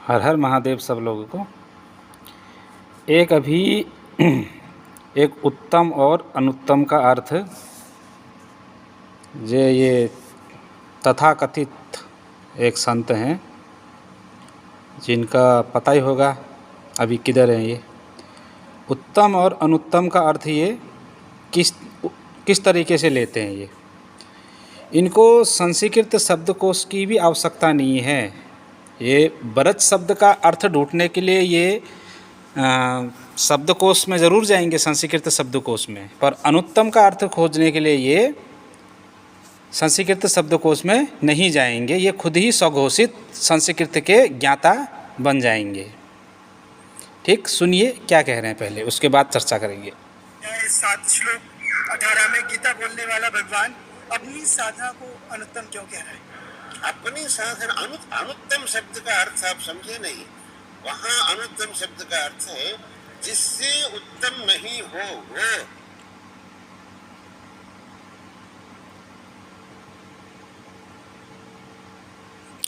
हर हर महादेव सब लोगों को। एक अभी एक उत्तम और अनुत्तम का अर्थ ये तथाकथित एक संत हैं जिनका पता ही होगा अभी किधर हैं ये। उत्तम और अनुत्तम का अर्थ ये किस तरीके से लेते हैं ये। इनको संस्कृत शब्दकोश की भी आवश्यकता नहीं है। ये बरच शब्द का अर्थ ढूंढने के लिए ये शब्दकोश में ज़रूर जाएंगे, संस्कृत शब्दकोश में, पर अनुत्तम का अर्थ खोजने के लिए ये संस्कृत शब्दकोश में नहीं जाएंगे। ये खुद ही स्वघोषित संस्कृत के ज्ञाता बन जाएंगे। ठीक, सुनिए क्या कह रहे हैं पहले, उसके बाद चर्चा करेंगे। 7 श्लोक 18 में गीता बोलने वाला भगवान अपनी साधना को अनुत्तम क्यों कह रहे हैं? अपनी साधना, अनुत्तम शब्द का अर्थ आप समझे नहीं। वहाँ अनुत्तम शब्द का अर्थ है जिससे उत्तम नहीं हो वो।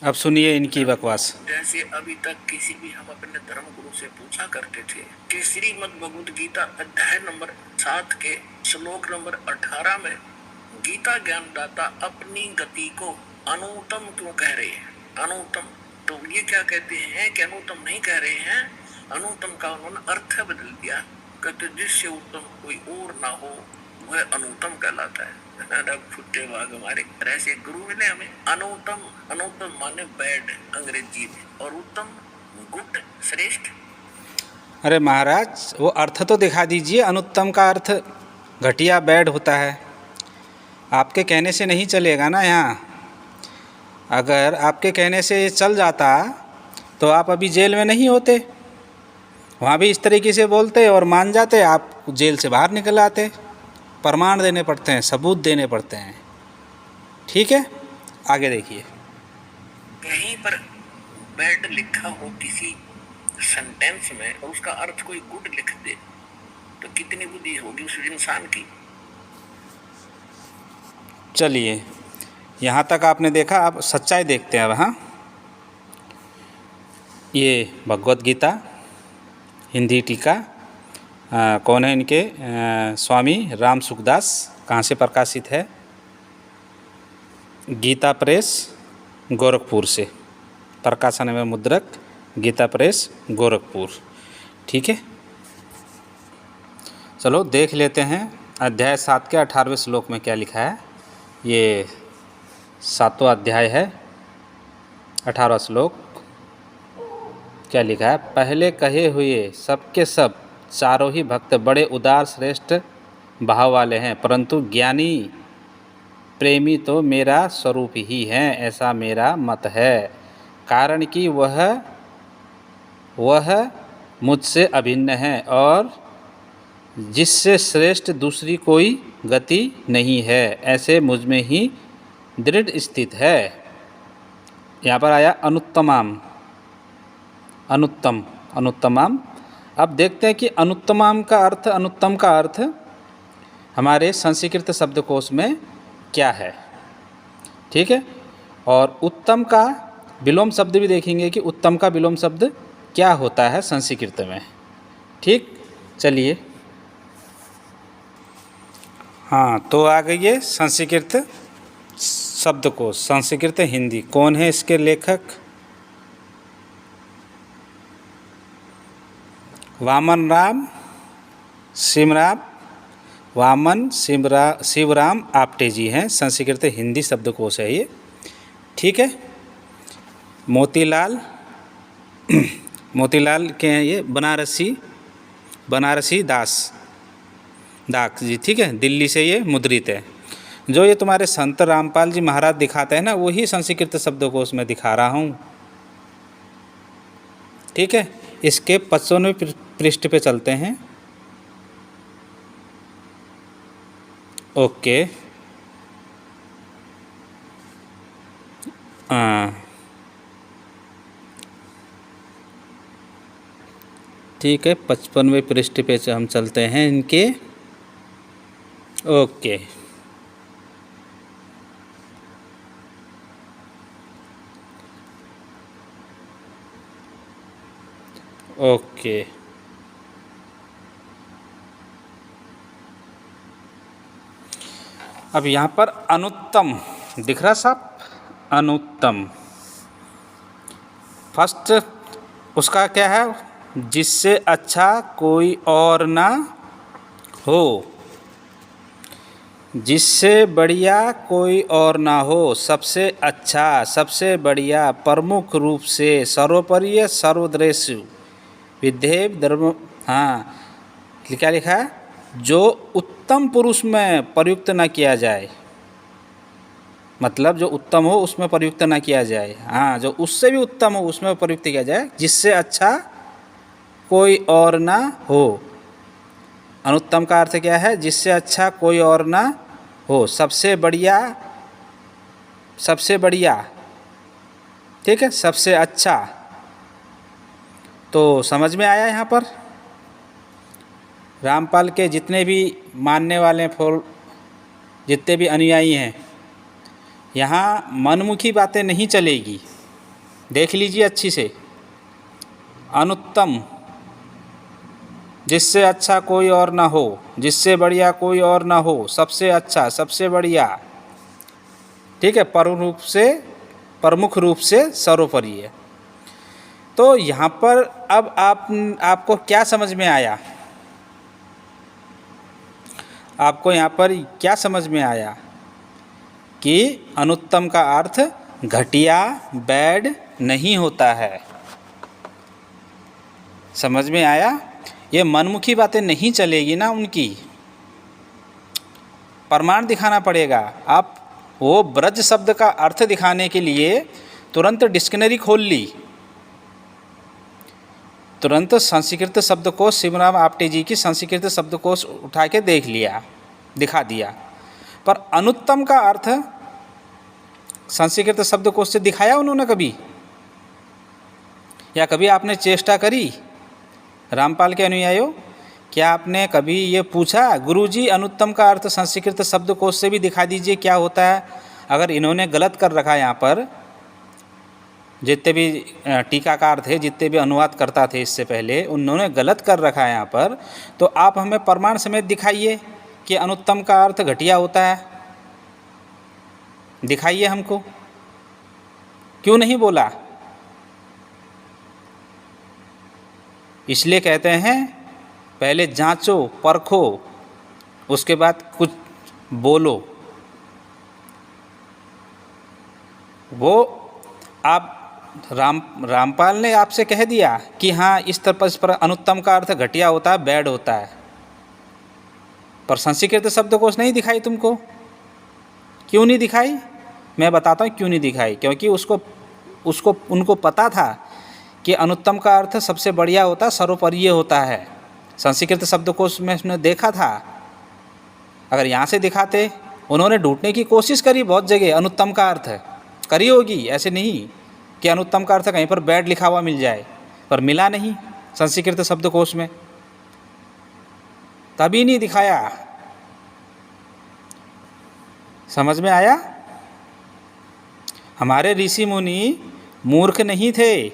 अब सुनिए इनकी बकवास। जैसे अभी तक किसी भी हम अपने धर्म गुरु से पूछा करते थे कि श्रीमद् भगवद गीता अध्याय नंबर 7 के श्लोक नंबर 18 में गीता ज्ञानदाता अपनी गति को अनुत्तम क्यों कह रहे हैं? अनुत्तम, तो ये क्या कहते हैं कि अनुत्तम नहीं कह रहे हैं, अनुत्तम का उन्होंने अर्थ बदल दिया। कहते जिससे उत्तम कोई और ना हो वह अनुत्तम कहलाता है। फुट्टे भाग हमारे ऐसे गुरु मिले हमें। अनुत्तम, अनुत्तम माने बैड अंग्रेजी में, और उत्तम गुड श्रेष्ठ। अरे महाराज, वो अर्थ तो दिखा दीजिए। अनुत्तम का अर्थ घटिया बैड होता है। आपके कहने से नहीं चलेगा ना यहाँ। अगर आपके कहने से ये चल जाता तो आप अभी जेल में नहीं होते। वहाँ भी इस तरीके से बोलते और मान जाते, आप जेल से बाहर निकल आते। प्रमाण देने पड़ते हैं, सबूत देने पड़ते हैं। ठीक है, आगे देखिए। कहीं पर बैड लिखा हो किसी सेंटेंस में और उसका अर्थ कोई गुड लिख दे तो कितनी बुद्धि होगी उस इंसान की। चलिए, यहाँ तक आपने देखा, अब सच्चाई देखते हैं। अब हाँ, ये भगवद गीता हिंदी टीका कौन है इनके? स्वामी राम सुखदास। कहाँ से प्रकाशित है? गीता प्रेस गोरखपुर से। प्रकाशन में मुद्रक गीता प्रेस गोरखपुर। ठीक है, चलो देख लेते हैं अध्याय 7 के 18वें श्लोक में क्या लिखा है। ये 7वां अध्याय है, 18वां श्लोक। क्या लिखा है? पहले कहे हुए सबके सब चारों ही भक्त बड़े उदार श्रेष्ठ भाव वाले हैं, परंतु ज्ञानी प्रेमी तो मेरा स्वरूप ही है, ऐसा मेरा मत है। कारण कि वह मुझसे अभिन्न है और जिससे श्रेष्ठ दूसरी कोई गति नहीं है, ऐसे मुझ में ही दृढ़ स्थित है। यहाँ पर आया अनुत्तमाम, अनुत्तम, अनुत्तमाम। अब देखते हैं कि अनुत्तमाम का अर्थ, अनुत्तम का अर्थ हमारे संस्कृत शब्दकोश में क्या है। ठीक है, और उत्तम का विलोम शब्द भी देखेंगे कि उत्तम का विलोम शब्द क्या होता है संस्कृत में। ठीक, चलिए। हाँ, तो आ गई है संस्कृत शब्दकोश, संस्कृत हिंदी। कौन है इसके लेखक? वामन राम शिवराम आप्टे जी हैं। संस्कृत हिंदी शब्दकोश है ये। ठीक है, मोतीलाल के हैं ये, बनारसी दास जी। ठीक है, दिल्ली से ये मुद्रित है। जो ये तुम्हारे संत रामपाल जी महाराज दिखाते हैं ना, वही संस्कृत शब्दकोश में दिखा रहा हूँ। ठीक है, इसके 55वें पृष्ठ पे चलते हैं। ओके, ठीक है, 55वें पृष्ठ पे से हम चलते हैं इनके। Okay, okay. अब यहाँ पर अनुत्तम दिख रहा साहब, अनुत्तम फर्स्ट उसका क्या है, जिससे अच्छा कोई और ना हो, जिससे बढ़िया कोई और ना हो, सबसे अच्छा, सबसे बढ़िया, प्रमुख रूप से, सर्वोपरि, सर्वदृश्य, विधेय धर्म, हाँ क्या लिखा है, जो उत्तम पुरुष में प्रयुक्त न किया जाए, मतलब जो उत्तम हो उसमें प्रयुक्त न किया जाए, हाँ जो उससे भी उत्तम हो उसमें प्रयुक्त किया जाए, जिससे अच्छा कोई और ना हो। अनुत्तम का अर्थ क्या है, जिससे अच्छा कोई और ना हो, सबसे बढ़िया, सबसे बढ़िया, ठीक है, सबसे अच्छा। तो समझ में आया यहाँ पर रामपाल के जितने भी मानने वाले जितने भी अनुयायी हैं, यहाँ मनमुखी बातें नहीं चलेगी, देख लीजिए अच्छी से। अनुत्तम, जिससे अच्छा कोई और ना हो, जिससे बढ़िया कोई और ना हो, सबसे अच्छा, सबसे बढ़िया, ठीक है, प्रमुख रूप से सर्वोपरि है। तो यहाँ पर अब आपको क्या समझ में आया, आपको यहाँ पर क्या समझ में आया कि अनुत्तम का अर्थ घटिया, बैड नहीं होता है। समझ में आया, ये मनमुखी बातें नहीं चलेगी ना, उनकी प्रमाण दिखाना पड़ेगा। आप वो ब्रज शब्द का अर्थ दिखाने के लिए तुरंत डिक्शनरी खोल ली, तुरंत संस्कृत शब्दकोश, शिवराम आपटे जी की संस्कृत शब्दकोश उठा के देख लिया, दिखा दिया, पर अनुत्तम का अर्थ संस्कृत शब्दकोश से दिखाया उन्होंने कभी, या कभी आपने चेष्टा करी रामपाल के अनुयायियों, क्या आपने कभी ये पूछा गुरुजी अनुत्तम का अर्थ संस्कृत शब्दकोश से भी दिखा दीजिए क्या होता है? अगर इन्होंने गलत कर रखा यहाँ पर, जितने भी टीकाकार थे, जितने भी अनुवाद करता थे इससे पहले, उन्होंने गलत कर रखा है यहाँ पर, तो आप हमें प्रमाण समेत दिखाइए कि अनुत्तम का अर्थ घटिया होता है, दिखाइए हमको। क्यों नहीं बोला? इसलिए कहते हैं पहले जांचो परखो, उसके बाद कुछ बोलो। वो आप रामपाल ने आपसे कह दिया कि हाँ इस पर अनुत्तम का अर्थ घटिया होता है, बैड होता है, पर संस्कृत शब्दकोश नहीं दिखाई तुमको। क्यों नहीं दिखाई? मैं बताता हूँ क्यों नहीं दिखाई। क्योंकि उसको उनको पता था कि अनुत्तम का अर्थ सबसे बढ़िया होता है, सर्वोपरि होता है। संस्कृत शब्दकोश में उसने देखा था। अगर यहाँ से दिखाते, उन्होंने ढूंढने की कोशिश करी बहुत जगह, अनुत्तम का अर्थ करी होगी, ऐसे नहीं कि अनुत्तम का अर्थ कहीं पर बैड लिखा हुआ मिल जाए, पर मिला नहीं संस्कृत शब्दकोश में, तभी नहीं दिखाया। समझ में आया? हमारे ऋषि मुनि मूर्ख नहीं थे,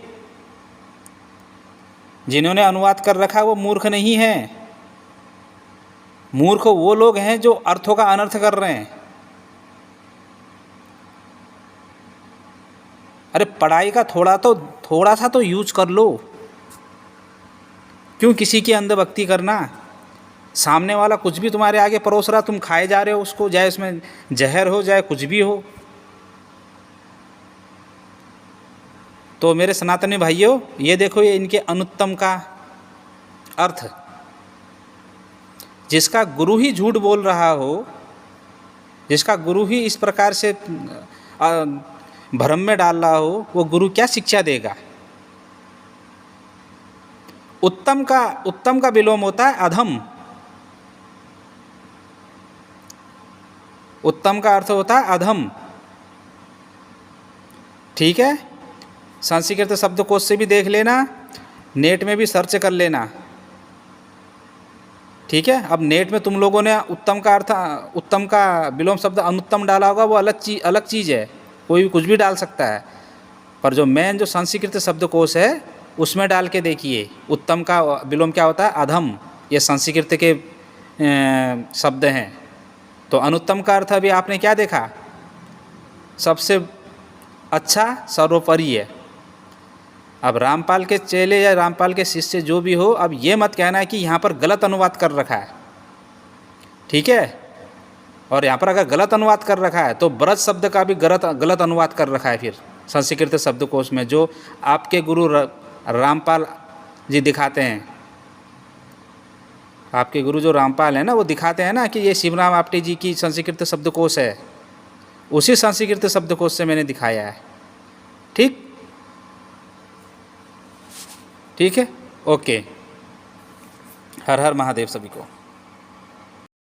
जिन्होंने अनुवाद कर रखा वो मूर्ख नहीं है। मूर्ख वो लोग हैं जो अर्थों का अनर्थ कर रहे हैं। अरे पढ़ाई का थोड़ा सा तो यूज कर लो, क्यों किसी की अंधभक्ति करना? सामने वाला कुछ भी तुम्हारे आगे परोस रहा, तुम खाए जा रहे हो उसको, चाहे उसमें जहर हो, चाहे कुछ भी हो। तो मेरे सनातनी भाइयों, ये देखो, ये इनके अनुत्तम का अर्थ, जिसका गुरु ही झूठ बोल रहा हो, जिसका गुरु ही इस प्रकार से भ्रम में डाल रहा हो, वो गुरु क्या शिक्षा देगा? उत्तम का विलोम होता है अधम। उत्तम का अर्थ होता है अधम, ठीक है। संस्कृत शब्दकोश से भी देख लेना, नेट में भी सर्च कर लेना, ठीक है। अब नेट में तुम लोगों ने उत्तम का अर्थ, उत्तम का विलोम शब्द अनुत्तम डाला होगा, वो अलग चीज़ है, कोई भी कुछ भी डाल सकता है। पर जो मेन जो संस्कृत शब्दकोश है, उसमें डाल के देखिए। उत्तम का विलोम क्या होता है? अधम। ये संस्कृत के शब्द हैं। तो अनुत्तम का अर्थ अभी आपने क्या देखा? सबसे अच्छा, सर्वोपरि है। अब रामपाल के चेले या रामपाल के शिष्य जो भी हो, अब ये मत कहना है कि यहाँ पर गलत अनुवाद कर रखा है, ठीक है? और यहाँ पर अगर गलत अनुवाद कर रखा है तो ब्रज शब्द का भी गलत अनुवाद कर रखा है फिर संस्कृत शब्दकोश में, जो आपके गुरु रामपाल जी दिखाते हैं। आपके गुरु जो रामपाल है ना, वो दिखाते हैं ना कि ये शिवराम आपटे जी की संस्कृत शब्दकोश है, उसी संस्कृत शब्दकोश से मैंने दिखाया है। ठीक है, ओके। हर हर महादेव सभी को।